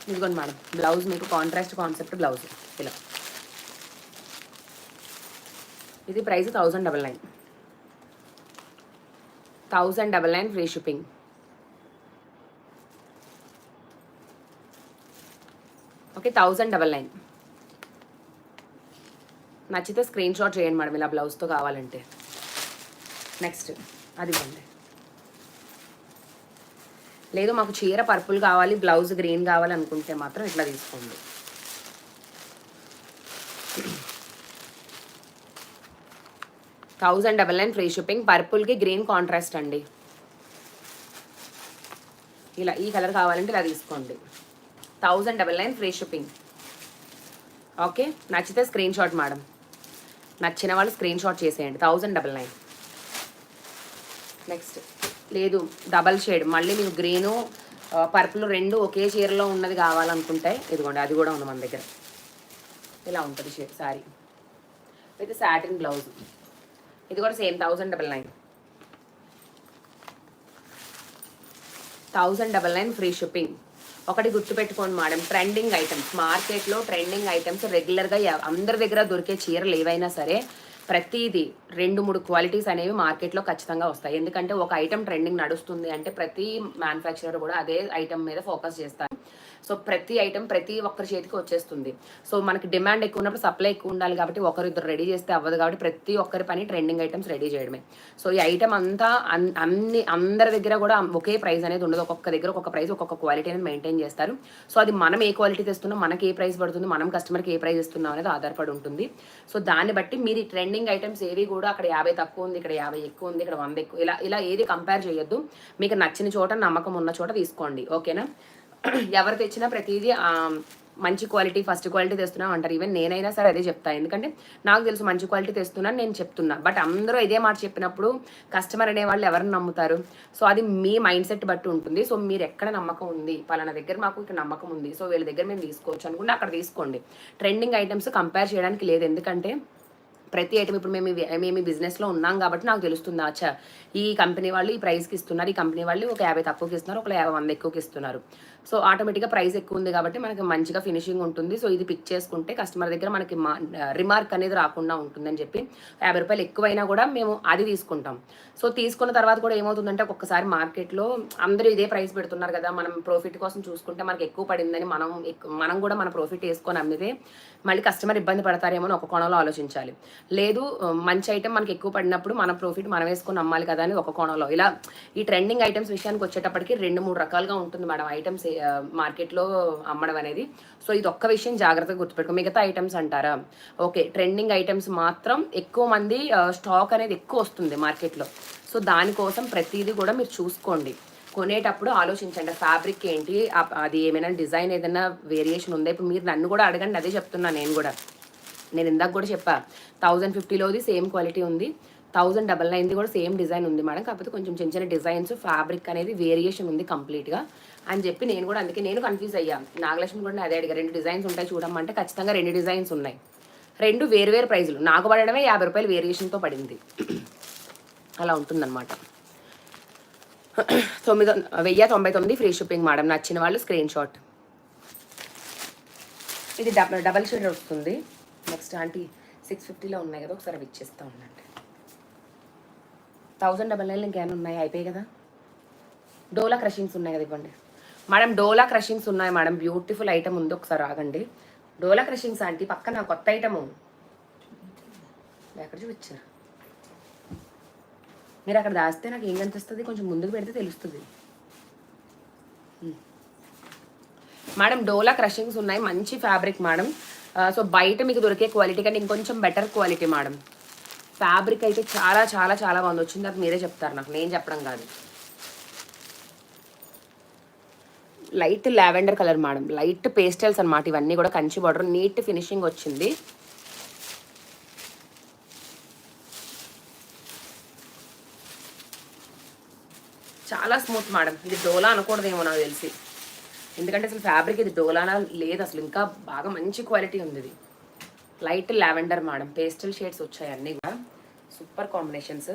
ఇదిగోండి madam, blouse మీకు contrast concept blouse ఇలా. ఇది ప్రైస్ 1099. 1099 free shipping. ఓకే, 1099. నచ్చితే స్క్రీన్ షాట్ చేయండి మేడం ఇలా బ్లౌజ్తో కావాలంటే. నెక్స్ట్ అది ఇవ్వండి. లేదు మాకు చీర పర్పుల్ కావాలి, బ్లౌజ్ గ్రీన్ కావాలి అనుకుంటే మాత్రం ఇట్లా తీసుకోండి. $1099 ఫ్రీ షిప్పింగ్. పర్పుల్కి గ్రీన్ కాంట్రాస్ట్ అండి. ఇలా ఈ కలర్ కావాలంటే ఇలా తీసుకోండి. 1099 ఫ్రీ షిప్పింగ్. ఓకే, నచ్చితే స్క్రీన్ షాట్ మేడం. నచ్చిన వాళ్ళు స్క్రీన్ షాట్ చేసేయండి. 1099. నెక్స్ట్ లేదు డబల్ షేడ్, మళ్ళీ మీకు గ్రీను పర్పుల్ రెండు ఒకే చీరలో ఉన్నది కావాలనుకుంటే ఇదిగోండి, అది కూడా ఉంది మన దగ్గర. ఇలా ఉంటుంది shade sari with satin blouse. ఇది కూడా సేమ్ 1099. 1099 free shipping. ఒకటి గుర్తుపెట్టుకోండి మేడం, ట్రెండింగ్ ఐటమ్స్, మార్కెట్లో ట్రెండింగ్ ఐటమ్స్ రెగ్యులర్గా అందరి దగ్గర దొరికే చీరలు ఏవైనా సరే ప్రతిదీ 2-3 క్వాలిటీస్ అనేవి మార్కెట్లో ఖచ్చితంగా వస్తాయి. ఎందుకంటే ఒక ఐటమ్ ట్రెండింగ్ నడుస్తుంది అంటే ప్రతి మ్యానుఫ్యాక్చరర్ కూడా అదే ఐటమ్ మీద ఫోకస్ చేస్తారు. సో ప్రతి ఐటమ్ ప్రతి ఒక్కరి చేతికి వచ్చేస్తుంది. సో మనకి డిమాండ్ ఎక్కువ ఉన్నప్పుడు సప్లై ఎక్కువ ఉండాలి కాబట్టి ఒకరిద్దరు రెడీ చేస్తే అవ్వదు కాబట్టి ప్రతి ఒక్కరి పని ట్రెండింగ్ ఐటమ్స్ రెడీ చేయడమే. సో ఈ ఐటమ్ అంతా అందరి దగ్గర కూడా ఒకే ప్రైస్ అనేది ఉండదు. ఒక్కొక్క దగ్గర ఒక్కొక్క ప్రైస్ ఒక్కొక్క క్వాలిటీ అనేది మెయింటైన్ చేస్తారు. సో అది మనం ఏ క్వాలిటీ తెస్తున్నాం, మనకి ఏ ప్రైస్ పడుతుంది, మనం కస్టమర్కి ఏ ప్రైస్ ఇస్తున్నాం అనేది ఆధారపడి ఉంటుంది. సో దాన్ని బట్టి మీరు ఈ ట్రెండింగ్ ఐటమ్స్ ఏవి కూడా అక్కడ 50 తక్కువ ఉంది, ఇక్కడ 50 ఎక్కువ ఉంది, ఇక్కడ 100 ఎక్కువ, ఇలా ఏది కంపేర్ చేయొద్దు. మీకు నచ్చిన చోట నమ్మకం ఉన్న చోట తీసుకోండి. ఓకేనా? ఎవరు తెచ్చినా ప్రతిదీ మంచి క్వాలిటీ ఫస్ట్ క్వాలిటీ తెస్తున్నాం అంటారు. ఈవెన్ నేనైనా సరే అదే చెప్తాను, ఎందుకంటే నాకు తెలుసు మంచి క్వాలిటీ తెస్తున్నాను నేను చెప్తున్నా. బట్ అందరూ ఇదే మాట చెప్పినప్పుడు కస్టమర్ అనేవాళ్ళు ఎవరిని నమ్ముతారు? సో అది మీ మైండ్ సెట్ బట్టి ఉంటుంది. సో మీరు ఎక్కడ నమ్మకం ఉంది, పలానా దగ్గర మాకు ఇక్కడ నమ్మకం ఉంది, సో వీళ్ళ దగ్గర మేము తీసుకోవచ్చు అనుకుంటే అక్కడ తీసుకోండి. ట్రెండింగ్ ఐటమ్స్ కంపేర్ చేయడానికి లేదు. ఎందుకంటే ప్రతి ఐటమ్ ఇప్పుడు మేము బిజినెస్లో ఉన్నాం కాబట్టి నాకు తెలుస్తుంది, అచ్చా ఈ కంపెనీ వాళ్ళు ఈ ప్రైస్కి ఇస్తున్నారు, ఈ కంపెనీ వాళ్ళు ఒక 50 తక్కువకి ఇస్తున్నారు, ఒక 100 ఎక్కువకి ఇస్తున్నారు. సో ఆటోమేటిక్గా ప్రైస్ ఎక్కువ ఉంది కాబట్టి మనకి మంచిగా ఫినిషింగ్ ఉంటుంది. సో ఇది పిక్ చేసుకుంటే కస్టమర్ దగ్గర మనకి రిమార్క్ అనేది రాకుండా ఉంటుందని చెప్పి ₹50 ఎక్కువైనా కూడా మేము అది తీసుకుంటాం. సో తీసుకున్న తర్వాత కూడా ఏమవుతుందంటే ఒక్కొక్కసారి మార్కెట్లో అందరూ ఇదే ప్రైస్ పెడుతున్నారు కదా, మనం ప్రాఫిట్ కోసం చూసుకుంటే మనకి ఎక్కువ పడిందని మనం కూడా మన ప్రాఫిట్ వేసుకొని అమ్మితే మళ్ళీ కస్టమర్ ఇబ్బంది పడతారేమో అని ఒక కోణంలో ఆలోచించాలి. లేదు మంచి ఐటమ్ మనకి ఎక్కువ పడినప్పుడు మన ప్రాఫిట్ మనం వేసుకొని అమ్మాలి కదా అని ఒక కోణంలో. ఇలా ఈ ట్రెండింగ్ ఐటమ్స్ విషయానికి వచ్చేటప్పటికి 2-3 రకాలుగా ఉంటుంది మేడం ఐటమ్స్ మార్కెట్లో అమ్మడం అనేది. సో ఇది ఒక్క విషయం జాగ్రత్తగా గుర్తుపెట్టుకో. మిగతా ఐటమ్స్ అంటారా, ఓకే ట్రెండింగ్ ఐటమ్స్ మాత్రం ఎక్కువ మంది స్టాక్ అనేది ఎక్కువ వస్తుంది మార్కెట్లో. సో దానికోసం ప్రతిదీ కూడా మీరు చూసుకోండి, కొనేటప్పుడు ఆలోచించండి ఫ్యాబ్రిక్ ఏంటి, అది ఏమైనా డిజైన్ ఏదైనా వేరియేషన్ ఉందా. ఇప్పుడు మీరు నన్ను కూడా అడగండి, అదే చెప్తున్నా నేను ఇందాక కూడా చెప్పా 1050లోది సేమ్ క్వాలిటీ ఉంది, 1099 కూడా సేమ్ డిజైన్ ఉంది మేడం, కాకపోతే కొంచెం చిన్న చిన్న డిజైన్స్ ఫ్యాబ్రిక్ అనేది వేరియేషన్ ఉంది కంప్లీట్గా అని చెప్పి నేను కూడా అందుకే నేను కన్ఫ్యూజ్ అయ్యా. నాగలక్ష్మి కూడా అదే అడిగా, 2 డిజైన్స్ ఉంటాయి చూడమంటే ఖచ్చితంగా 2 డిజైన్స్ ఉన్నాయి, 2 వేరు ప్రైజులు. నాకు పడడమే ₹50 వేరియేషన్తో పడింది. అలా ఉంటుందన్నమాట. 1099 ఫ్రీ షిప్పింగ్ మేడం. నచ్చిన వాళ్ళు స్క్రీన్ షాట్. ఇది డబల్ షేడ్ వస్తుంది. నెక్స్ట్ ఆంటీ 650లో ఉన్నాయి కదా, ఒకసారి అవి ఇచ్చేస్తూ ఉండండి. 1099 ఇంకేమైనా ఉన్నాయి, అయిపోయాయి కదా. డోలా క్రషింగ్స్ ఉన్నాయి కదా, ఇవ్వండి మేడం. డోలా క్రషింగ్స్ ఉన్నాయి మేడం, బ్యూటిఫుల్ ఐటమ్ ఉంది, ఒకసారి ఆగండి. డోలా క్రషింగ్స్ ఆంటీ పక్కన కొత్త ఐటము ఎక్కడ చూపించారు మీరు, అక్కడ దాస్తే నాకు ఏం కనిపిస్తుంది, కొంచెం ముందుకు పెడితే తెలుస్తుంది మేడం. డోలా క్రషింగ్స్ ఉన్నాయి, మంచి ఫ్యాబ్రిక్ మేడం. సో బయట మీకు దొరికే క్వాలిటీ కంటే ఇంకొంచెం బెటర్ క్వాలిటీ మేడం. ఫ్యాబ్రిక్ అయితే చాలా చాలా చాలా బాగుంది. వచ్చింది అది మీరే చెప్తారు నాకు, నేను చెప్పడం కాదు. Light lavender colour madam, light pastels అనమాట ఇవన్నీ కూడా. కంచి బార్డర్, నీట్ ఫినిషింగ్ వచ్చింది. చాలా స్మూత్ మేడం. ఇది డోలా అనకూడదేమో నాకు తెలిసి, ఎందుకంటే అసలు ఫ్యాబ్రిక్ ఇది డోలానా లేదు అసలు, ఇంకా బాగా మంచి క్వాలిటీ ఉంది. ఇది light lavender madam, pastel shades వచ్చాయి అన్నీ కూడా, సూపర్ కాంబినేషన్స్.